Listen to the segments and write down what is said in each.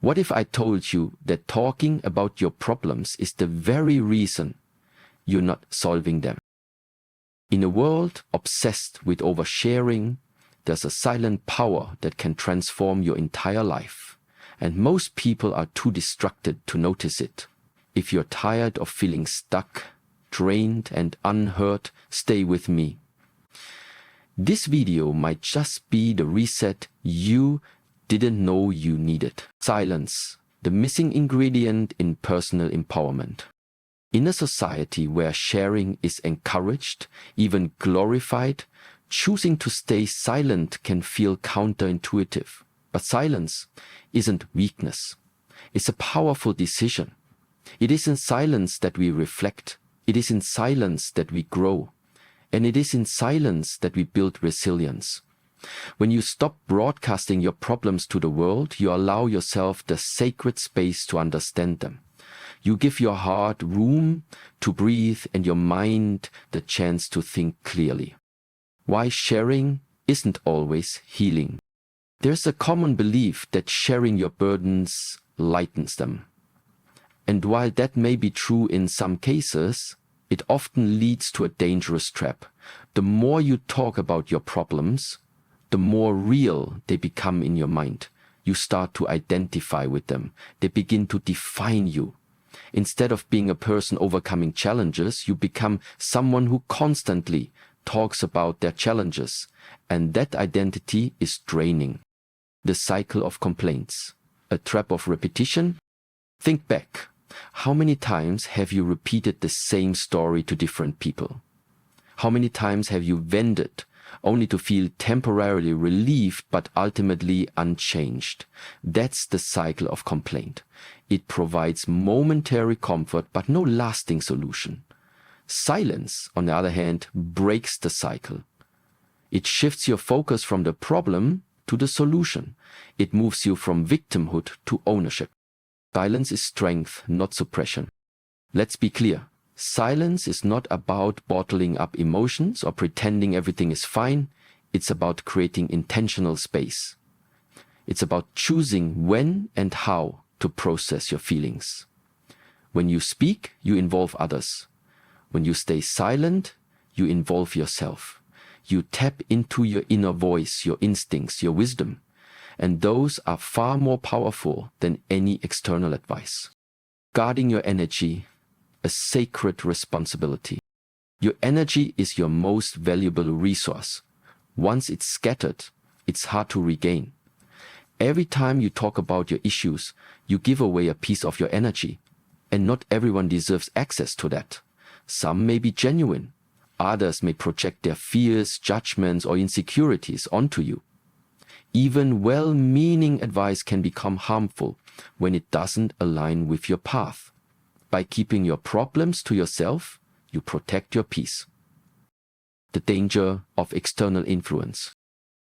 What if I told you that talking about your problems is the very reason you're not solving them? In a world obsessed with oversharing, there's a silent power that can transform your entire life, and most people are too distracted to notice it. If you're tired of feeling stuck, drained, and unheard, stay with me. This video might just be the reset you didn't know you needed. Silence, the missing ingredient in personal empowerment. In a society where sharing is encouraged, even glorified, choosing to stay silent can feel counterintuitive. But silence isn't weakness. It's a powerful decision. It is in silence that we reflect. It is in silence that we grow. And it is in silence that we build resilience. When you stop broadcasting your problems to the world, you allow yourself the sacred space to understand them. You give your heart room to breathe and your mind the chance to think clearly. Why sharing isn't always healing. There's a common belief that sharing your burdens lightens them. And while that may be true in some cases, it often leads to a dangerous trap. The more you talk about your problems, the more real they become in your mind. You start to identify with them. They begin to define you. Instead of being a person overcoming challenges, you become someone who constantly talks about their challenges, and that identity is draining. The cycle of complaints, a trap of repetition. Think back. How many times have you repeated the same story to different people? How many times have you vented only to feel temporarily relieved but ultimately unchanged? That's the cycle of complaint. It provides momentary comfort but no lasting solution. Silence, on the other hand, breaks the cycle. It shifts your focus from the problem to the solution. It moves you from victimhood to ownership. Silence is strength, not suppression. Let's be clear. Silence is not about bottling up emotions or pretending everything is fine. It's about creating intentional space. It's about choosing when and how to process your feelings. When you speak, you involve others. When you stay silent, you involve yourself. You tap into your inner voice, your instincts, your wisdom. And those are far more powerful than any external advice. Guarding your energy, a sacred responsibility. Your energy is your most valuable resource. Once it's scattered, it's hard to regain. Every time you talk about your issues, you give away a piece of your energy. And not everyone deserves access to that. Some may be genuine. Others may project their fears, judgments, or insecurities onto you. Even well-meaning advice can become harmful when it doesn't align with your path. By keeping your problems to yourself, you protect your peace. The danger of external influence.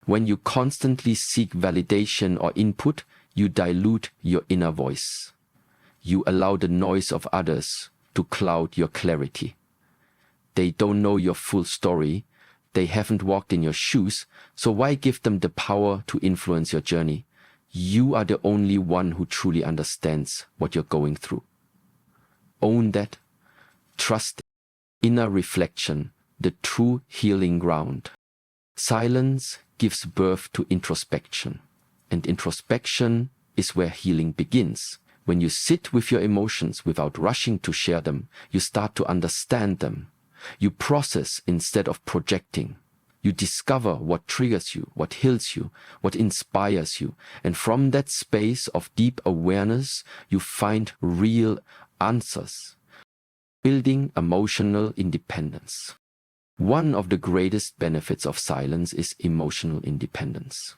When you constantly seek validation or input, you dilute your inner voice. You allow the noise of others to cloud your clarity. They don't know your full story. They haven't walked in your shoes, so why give them the power to influence your journey? You are the only one who truly understands what you're going through. Own that. Trust inner reflection, the true healing ground. Silence gives birth to introspection, and introspection is where healing begins. When you sit with your emotions without rushing to share them, you start to understand them. You process instead of projecting. You discover what triggers you, what heals you, what inspires you. And from that space of deep awareness, you find real answers. Building emotional independence. One of the greatest benefits of silence is emotional independence.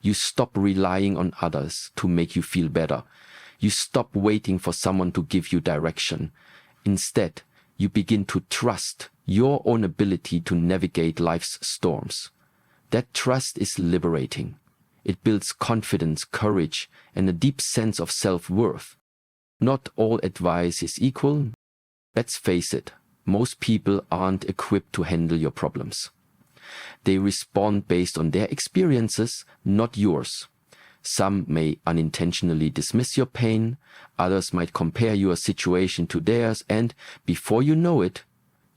You stop relying on others to make you feel better. You stop waiting for someone to give you direction. Instead, you begin to trust your own ability to navigate life's storms. That trust is liberating. It builds confidence, courage, and a deep sense of self-worth. Not all advice is equal. Let's face it, most people aren't equipped to handle your problems. They respond based on their experiences, not yours. Some may unintentionally dismiss your pain, others might compare your situation to theirs, and before you know it,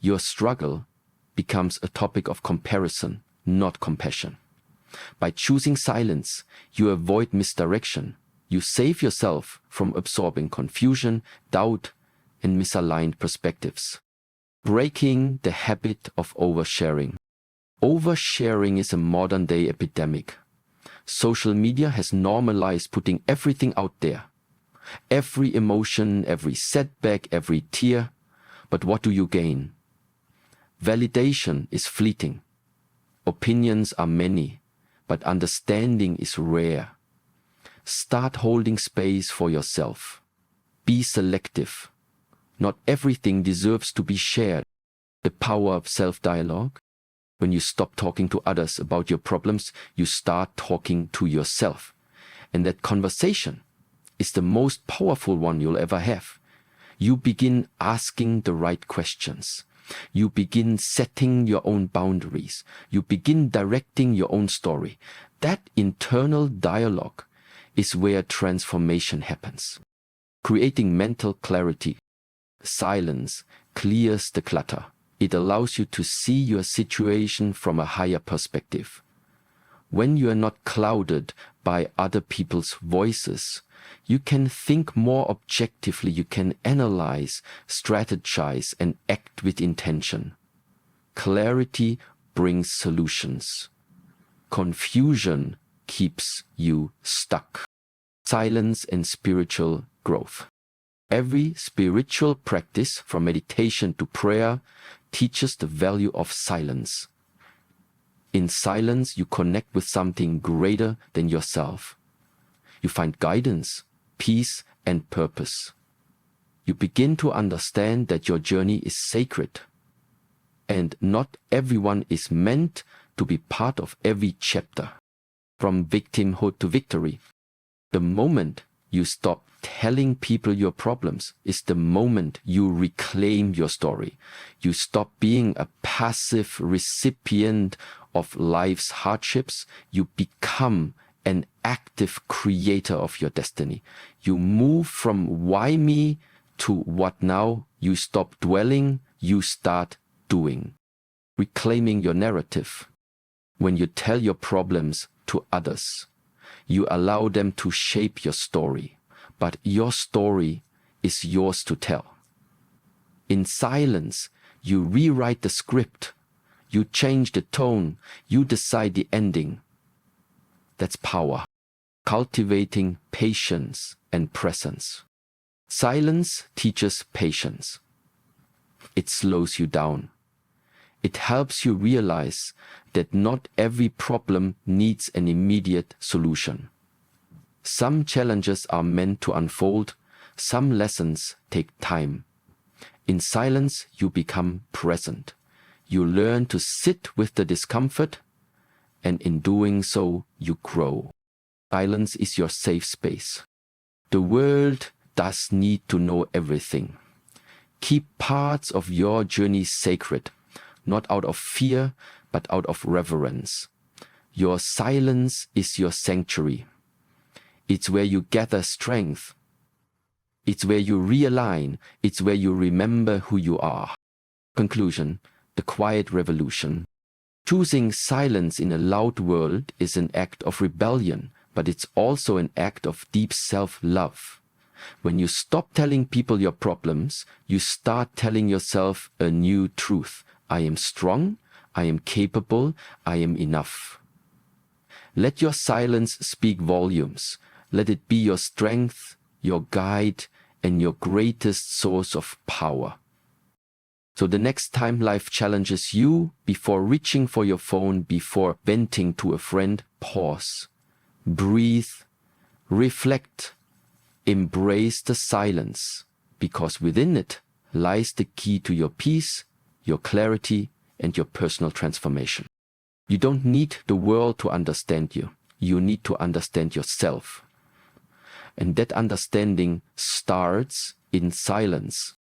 your struggle becomes a topic of comparison, not compassion. By choosing silence, you avoid misdirection. You save yourself from absorbing confusion, doubt, and misaligned perspectives. Breaking the habit of oversharing. Oversharing is a modern-day epidemic. Social media has normalized putting everything out there. Every emotion, every setback, every tear. But what do you gain? Validation is fleeting. Opinions are many, but understanding is rare. Start holding space for yourself. Be selective. Not everything deserves to be shared. The power of self-dialogue. When you stop talking to others about your problems, you start talking to yourself. And that conversation is the most powerful one you'll ever have. You begin asking the right questions. You begin setting your own boundaries. You begin directing your own story. That internal dialogue is where transformation happens. Creating mental clarity. Silence clears the clutter. It allows you to see your situation from a higher perspective. When you are not clouded by other people's voices, you can think more objectively, you can analyze, strategize, and act with intention. Clarity brings solutions. Confusion keeps you stuck. Silence and spiritual growth. Every spiritual practice, from meditation to prayer, teaches the value of silence. In silence, you connect with something greater than yourself. You find guidance, peace, and purpose. You begin to understand that your journey is sacred, and not everyone is meant to be part of every chapter. From victimhood to victory. The moment you stop telling people your problems is the moment you reclaim your story. You stop being a passive recipient of life's hardships. You become an active creator of your destiny. You move from why me to what now. You stop dwelling, you start doing. Reclaiming your narrative. When you tell your problems to others, you allow them to shape your story. But your story is yours to tell. In silence, you rewrite the script. You change the tone. You decide the ending. That's power. Cultivating patience and presence. Silence teaches patience. It slows you down. It helps you realize that not every problem needs an immediate solution. Some challenges are meant to unfold. Some lessons take time. In silence, you become present. You learn to sit with the discomfort, and in doing so, you grow. Silence is your safe space. The world does need to know everything. Keep parts of your journey sacred, not out of fear, but out of reverence. Your silence is your sanctuary. It's where you gather strength. It's where you realign. It's where you remember who you are. Conclusion: the quiet revolution. Choosing silence in a loud world is an act of rebellion, but it's also an act of deep self-love. When you stop telling people your problems, you start telling yourself a new truth. I am strong, I am capable, I am enough. Let your silence speak volumes. Let it be your strength, your guide, and your greatest source of power. So the next time life challenges you, before reaching for your phone, before venting to a friend, pause, breathe, reflect, embrace the silence, because within it lies the key to your peace, your clarity, and your personal transformation. You don't need the world to understand you. You need to understand yourself. And that understanding starts in silence.